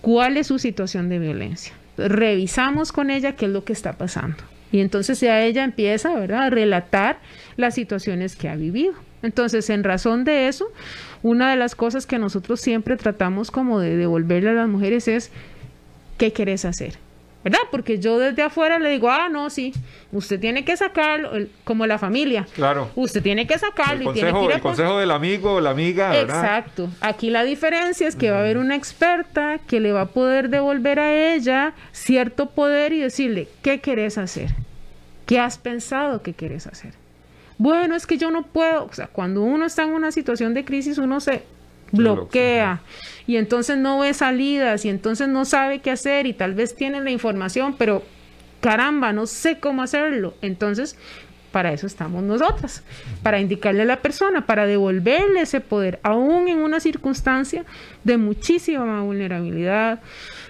¿cuál es su situación de violencia? Revisamos con ella qué es lo que está pasando. Y entonces ya ella empieza, ¿verdad?, a relatar las situaciones que ha vivido. Entonces, en razón de eso, una de las cosas que nosotros siempre tratamos como de devolverle a las mujeres es, ¿qué querés hacer? ¿Verdad? Porque yo desde afuera le digo, no, sí, usted tiene que sacarlo, como la familia. Claro. Usted tiene que sacarlo. El consejo del amigo o la amiga, ¿verdad? Exacto. Aquí la diferencia es que va a haber una experta que le va a poder devolver a ella cierto poder y decirle, ¿qué querés hacer? ¿Qué has pensado que querés hacer? bueno, es que yo no puedo. O sea, cuando uno está en una situación de crisis, uno se bloquea y entonces no ve salidas y entonces no sabe qué hacer y tal vez tiene la información, pero caramba, no sé cómo hacerlo. Entonces, para eso estamos nosotras, para indicarle a la persona, para devolverle ese poder, aún en una circunstancia de muchísima vulnerabilidad,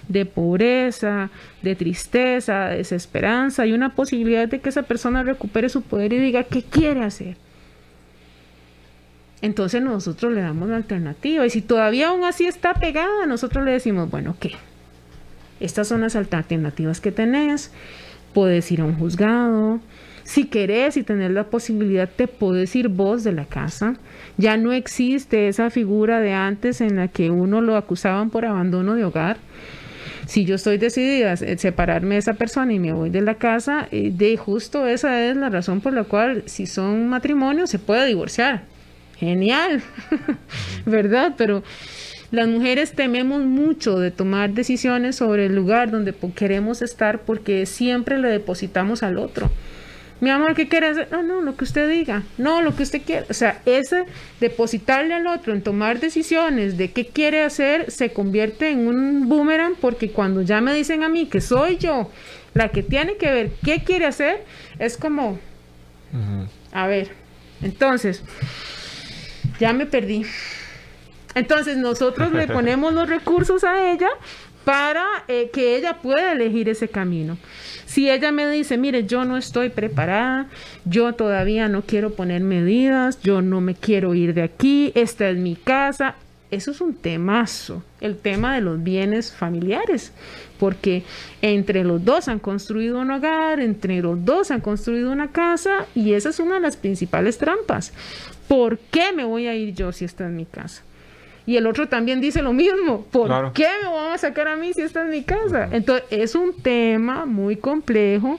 de pobreza, de tristeza, de desesperanza. Hay una posibilidad de que esa persona recupere su poder y diga qué quiere hacer. Entonces nosotros le damos la alternativa. Y si todavía aún así está pegada, nosotros le decimos, bueno, ¿qué? Estas son las alternativas que tenés. Puedes ir a un juzgado. Si querés y tenés la posibilidad, te podés ir vos de la casa. Ya no existe esa figura de antes en la que uno lo acusaban por abandono de hogar. Si yo estoy decidida a separarme de esa persona y me voy de la casa, de justo esa es la razón por la cual, si son matrimonios, se puede divorciar. Genial, ¿verdad? Pero las mujeres tememos mucho de tomar decisiones sobre el lugar donde queremos estar porque siempre le depositamos al otro. Mi amor, ¿qué quiere hacer? No, lo que usted diga. No, lo que usted quiere. O sea, ese depositarle al otro en tomar decisiones de qué quiere hacer se convierte en un boomerang porque cuando ya me dicen a mí que soy yo la que tiene que ver qué quiere hacer, es como, a ver, entonces, ya me perdí. Entonces nosotros le ponemos los recursos a ella para que ella pueda elegir ese camino. Si ella me dice, mire, yo no estoy preparada, yo todavía no quiero poner medidas, yo no me quiero ir de aquí, esta es mi casa, eso es un temazo, el tema de los bienes familiares, porque entre los dos han construido un hogar, entre los dos han construido una casa, y esa es una de las principales trampas. ¿Por qué me voy a ir yo si esta es mi casa? Y el otro también dice lo mismo. ¿Por qué me van a sacar a mí si esta es mi casa? Entonces, es un tema muy complejo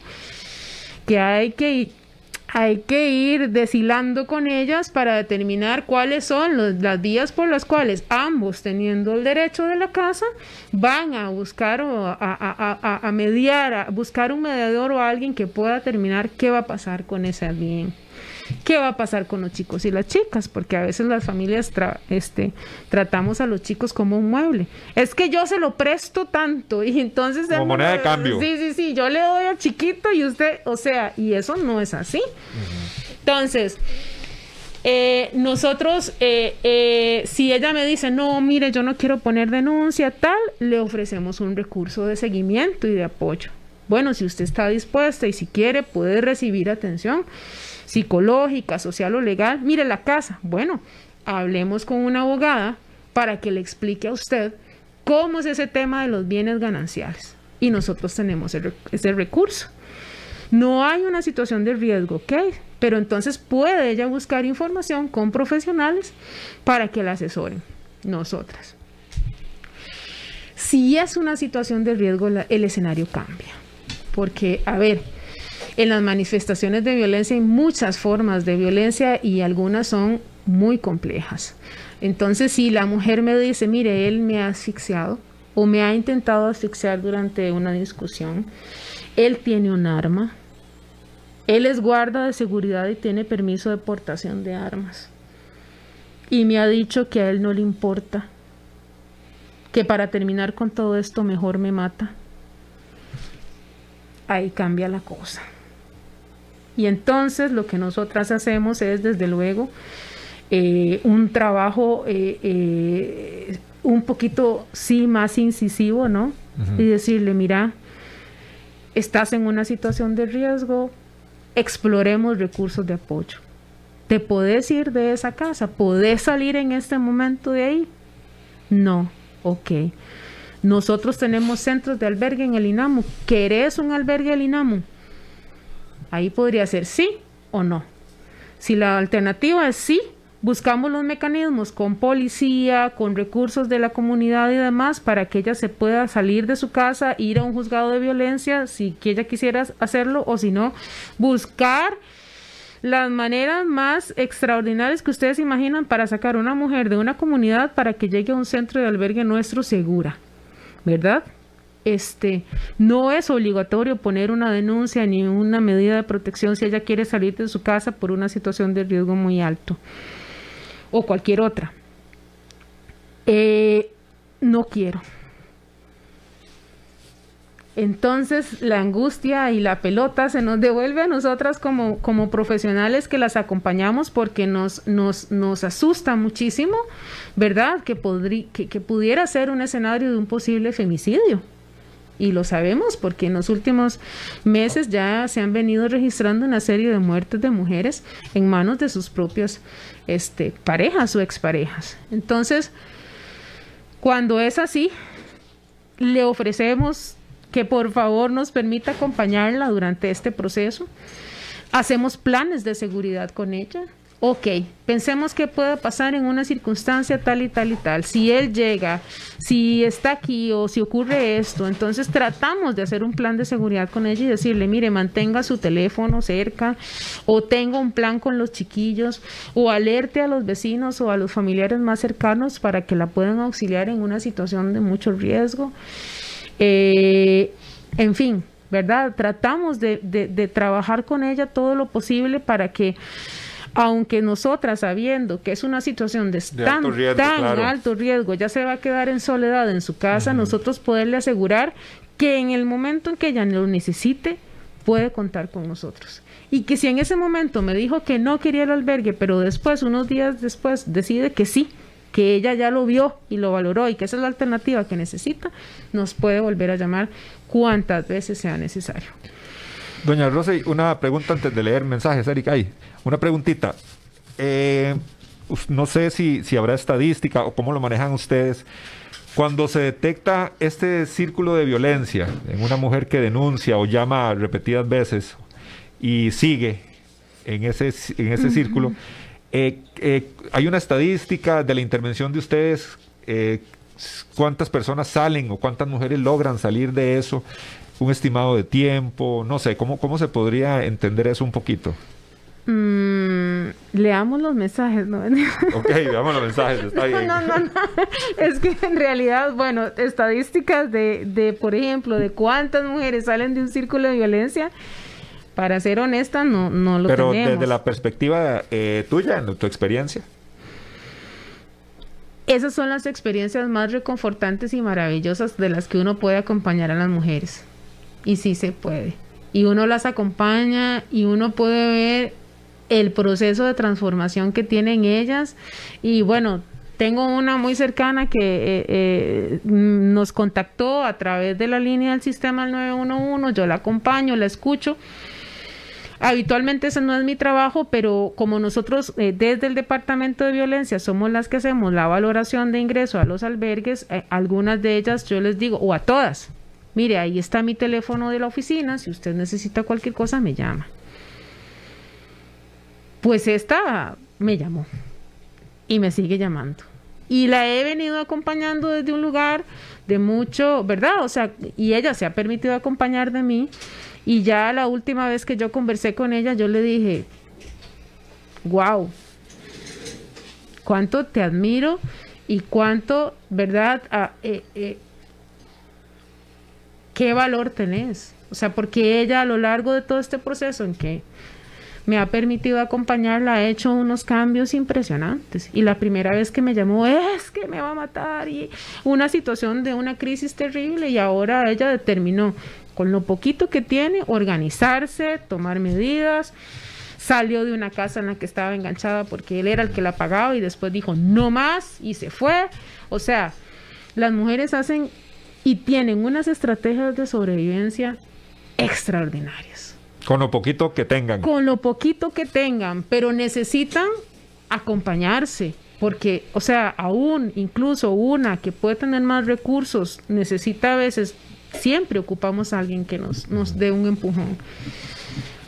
que hay que ir deshilando con ellas para determinar cuáles son las vías por las cuales ambos, teniendo el derecho de la casa, van a buscar a mediar, a buscar un mediador o alguien que pueda determinar qué va a pasar con ese bien. ¿Qué va a pasar con los chicos y las chicas? Porque a veces las familias tratamos a los chicos como un mueble. Es que yo se lo presto tanto y entonces... Como moneda de cambio. Sí, yo le doy al chiquito y usted... O sea, y eso no es así. Entonces, nosotros, si ella me dice, no, mire, yo no quiero poner denuncia, tal, le ofrecemos un recurso de seguimiento y de apoyo. Bueno, si usted está dispuesta y si quiere, puede recibir atención psicológica, social o legal. Mire la casa. Bueno, hablemos con una abogada para que le explique a usted cómo es ese tema de los bienes gananciales. Y nosotros tenemos ese recurso. No hay una situación de riesgo, ¿ok? Pero entonces puede ella buscar información con profesionales para que la asesoren. Nosotras. Si es una situación de riesgo, el escenario cambia. Porque, a ver, en las manifestaciones de violencia hay muchas formas de violencia y algunas son muy complejas. Entonces, si la mujer me dice, mire, él me ha asfixiado o me ha intentado asfixiar durante una discusión, él tiene un arma, él es guarda de seguridad y tiene permiso de portación de armas, y me ha dicho que a él no le importa, que para terminar con todo esto mejor me mata. Ahí cambia la cosa. Y entonces lo que nosotras hacemos es, desde luego, un trabajo un poquito, sí, más incisivo, ¿no? Y decirle, mira, estás en una situación de riesgo, exploremos recursos de apoyo. ¿Te podés ir de esa casa? ¿Podés salir en este momento de ahí? No, ok. Nosotros tenemos centros de albergue en el INAMU. ¿Querés un albergue del INAMU? Ahí podría ser sí o no. Si la alternativa es sí, buscamos los mecanismos con policía, con recursos de la comunidad y demás para que ella se pueda salir de su casa, ir a un juzgado de violencia si ella quisiera hacerlo, o si no, buscar las maneras más extraordinarias que ustedes imaginan para sacar a una mujer de una comunidad para que llegue a un centro de albergue nuestro segura, ¿verdad? no es obligatorio poner una denuncia ni una medida de protección si ella quiere salir de su casa por una situación de riesgo muy alto o cualquier otra. No quiero. Entonces la angustia y la pelota se nos devuelve a nosotras como profesionales que las acompañamos, porque nos asusta muchísimo, ¿verdad? Que pudiera ser un escenario de un posible femicidio. Y lo sabemos porque en los últimos meses ya se han venido registrando una serie de muertes de mujeres en manos de sus propias parejas o exparejas. Entonces, cuando es así, le ofrecemos que por favor nos permita acompañarla durante este proceso. Hacemos planes de seguridad con ella. Ok, pensemos qué puede pasar en una circunstancia tal y tal y tal. Si él llega, si está aquí o si ocurre esto, entonces tratamos de hacer un plan de seguridad con ella y decirle, mire, mantenga su teléfono cerca, o tenga un plan con los chiquillos, o alerte a los vecinos o a los familiares más cercanos para que la puedan auxiliar en una situación de mucho riesgo. En fin, ¿verdad? Tratamos de trabajar con ella todo lo posible para que, aunque nosotras, sabiendo que es una situación de tan alto riesgo, ya se va a quedar en soledad en su casa, nosotros poderle asegurar que en el momento en que ella lo necesite, puede contar con nosotros. Y que si en ese momento me dijo que no quería el albergue, pero después, unos días después, decide que sí, que ella ya lo vio y lo valoró y que esa es la alternativa que necesita, nos puede volver a llamar cuantas veces sea necesario. Doña Rosy, una pregunta antes de leer mensajes, Erika, una preguntita. No sé si habrá estadística o cómo lo manejan ustedes. Cuando se detecta este círculo de violencia en una mujer que denuncia o llama repetidas veces y sigue en ese círculo, ¿hay una estadística de la intervención de ustedes? ¿Cuántas personas salen o cuántas mujeres logran salir de eso? ¿Un estimado de tiempo? No sé, ¿cómo se podría entender eso un poquito? Leamos los mensajes, ¿no? Ok, veamos los mensajes, está bien. No. Es que en realidad, bueno, estadísticas de, por ejemplo, de cuántas mujeres salen de un círculo de violencia, para ser honesta, no lo tenemos. Pero desde la perspectiva tuya, en tu experiencia. Esas son las experiencias más reconfortantes y maravillosas de las que uno puede acompañar a las mujeres. Y sí se puede. Y uno las acompaña y uno puede ver el proceso de transformación que tienen ellas. Y bueno, tengo una muy cercana que nos contactó a través de la línea del sistema 911. Yo la acompaño, la escucho. Habitualmente ese no es mi trabajo, pero como nosotros desde el Departamento de Violencia somos las que hacemos la valoración de ingreso a los albergues, algunas de ellas yo les digo, o a todas, mire, ahí está mi teléfono de la oficina, si usted necesita cualquier cosa me llama. Pues esta me llamó y me sigue llamando. Y la he venido acompañando desde un lugar de mucho, ¿verdad? O sea, y ella se ha permitido acompañar de mí. Y ya la última vez que yo conversé con ella, yo le dije, wow, cuánto te admiro y cuánto, ¿verdad? ¿Qué valor tenés? O sea, porque ella a lo largo de todo este proceso en que me ha permitido acompañarla, ha hecho unos cambios impresionantes. Y la primera vez que me llamó, es que me va a matar, y una situación de una crisis terrible, y ahora ella determinó, con lo poquito que tiene, organizarse, tomar medidas. Salió de una casa en la que estaba enganchada porque él era el que la pagaba y después dijo no más y se fue. O sea, las mujeres hacen y tienen unas estrategias de sobrevivencia extraordinarias. Con lo poquito que tengan. Con lo poquito que tengan, pero necesitan acompañarse. Porque, o sea, aún incluso una que puede tener más recursos necesita a veces, siempre ocupamos a alguien que nos dé un empujón.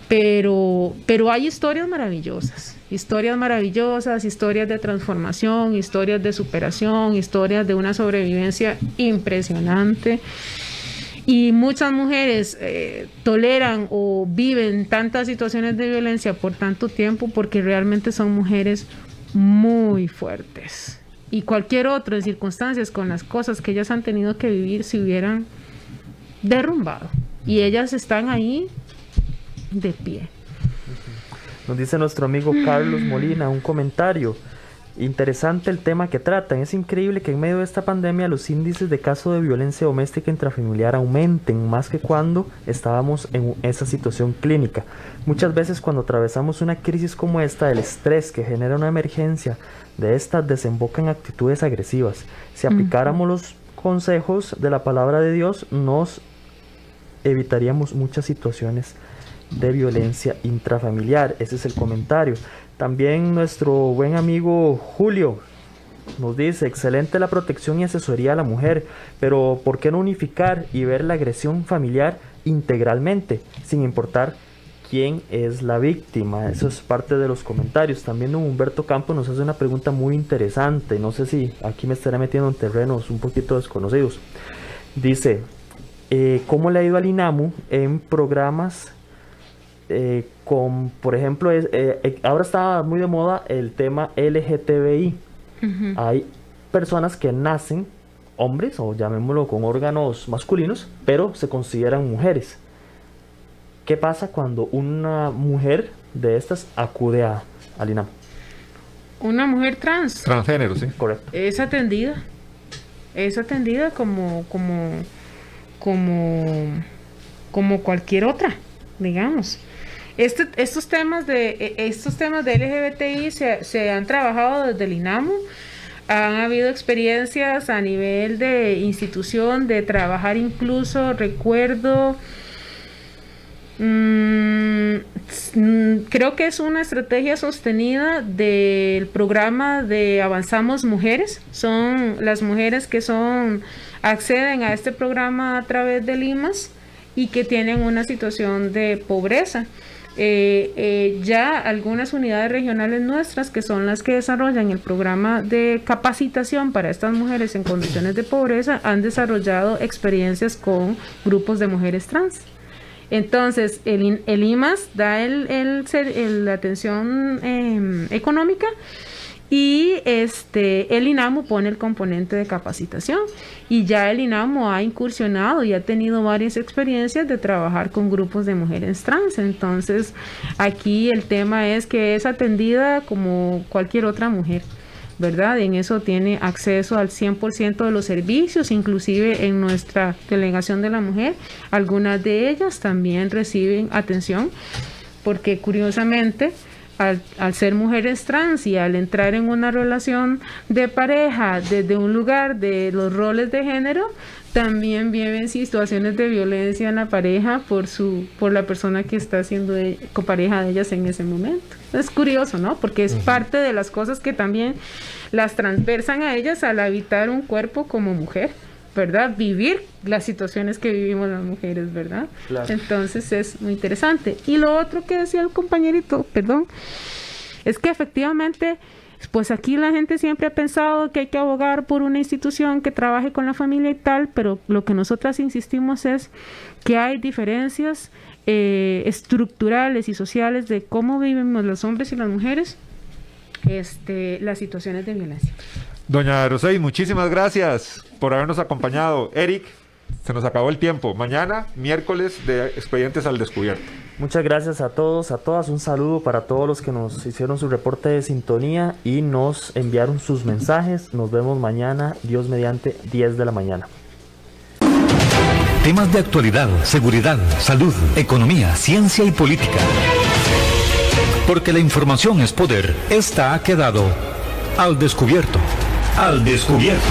Pero hay historias maravillosas, historias de transformación, historias de superación, historias de una sobrevivencia impresionante. Y muchas mujeres toleran o viven tantas situaciones de violencia por tanto tiempo porque realmente son mujeres muy fuertes. Y cualquier otro en circunstancias con las cosas que ellas han tenido que vivir, si hubieran derrumbado. Y ellas están ahí de pie. Nos dice nuestro amigo Carlos Molina un comentario. Interesante el tema que tratan. Es increíble que en medio de esta pandemia los índices de casos de violencia doméstica intrafamiliar aumenten más que cuando estábamos en esa situación clínica. Muchas veces cuando atravesamos una crisis como esta, el estrés que genera una emergencia de estas desemboca en actitudes agresivas. Si aplicáramos los consejos de la palabra de Dios, nos evitaríamos muchas situaciones de violencia intrafamiliar. Ese es el comentario. También nuestro buen amigo Julio nos dice: excelente la protección y asesoría a la mujer, pero ¿por qué no unificar y ver la agresión familiar integralmente, sin importar quién es la víctima? Eso es parte de los comentarios. También Humberto Campos nos hace una pregunta muy interesante. No sé si aquí me estaré metiendo en terrenos un poquito desconocidos. Dice: ¿cómo le ha ido al INAMU en programas con, por ejemplo, ahora está muy de moda el tema LGTBI? Hay personas que nacen hombres, o llamémoslo con órganos masculinos, pero se consideran mujeres. ¿Qué pasa cuando una mujer de estas acude al INAMU? Una mujer transgénero, sí. Correcto. Es atendida como cualquier otra, digamos. Estos temas de LGBTI se han trabajado desde el INAMU. Han habido experiencias a nivel de institución de trabajar, incluso recuerdo, creo que es una estrategia sostenida del programa de Avanzamos Mujeres. Son las mujeres que acceden a este programa a través de Limas y que tienen una situación de pobreza. Ya algunas unidades regionales nuestras, que son las que desarrollan el programa de capacitación para estas mujeres en condiciones de pobreza, han desarrollado experiencias con grupos de mujeres trans. Entonces el IMAS da la atención económica, y el INAMU pone el componente de capacitación, y ya el INAMU ha incursionado y ha tenido varias experiencias de trabajar con grupos de mujeres trans. Entonces aquí el tema es que es atendida como cualquier otra mujer, ¿verdad? En eso tiene acceso al 100% de los servicios, inclusive en nuestra delegación de la mujer, algunas de ellas también reciben atención, porque curiosamente, al ser mujeres trans y al entrar en una relación de pareja desde un lugar de los roles de género, también viven situaciones de violencia en la pareja por la persona que está siendo copareja de ellas en ese momento. Es curioso, ¿no? Porque es parte de las cosas que también las transversan a ellas al habitar un cuerpo como mujer, ¿verdad? Vivir las situaciones que vivimos las mujeres, ¿verdad? Claro. Entonces es muy interesante. Y lo otro que decía el compañerito, es que efectivamente, pues aquí la gente siempre ha pensado que hay que abogar por una institución que trabaje con la familia y tal, pero lo que nosotras insistimos es que hay diferencias estructurales y sociales de cómo vivimos los hombres y las mujeres las situaciones de violencia. Doña Rosey, muchísimas gracias por habernos acompañado. Eric, se nos acabó el tiempo. Mañana, miércoles, de Expedientes al Descubierto. Muchas gracias a todos, a todas. Un saludo para todos los que nos hicieron su reporte de sintonía y nos enviaron sus mensajes. Nos vemos mañana, Dios mediante, 10 de la mañana. Temas de actualidad, seguridad, salud, economía, ciencia y política. Porque la información es poder. Esta ha quedado al descubierto. Al descubierto.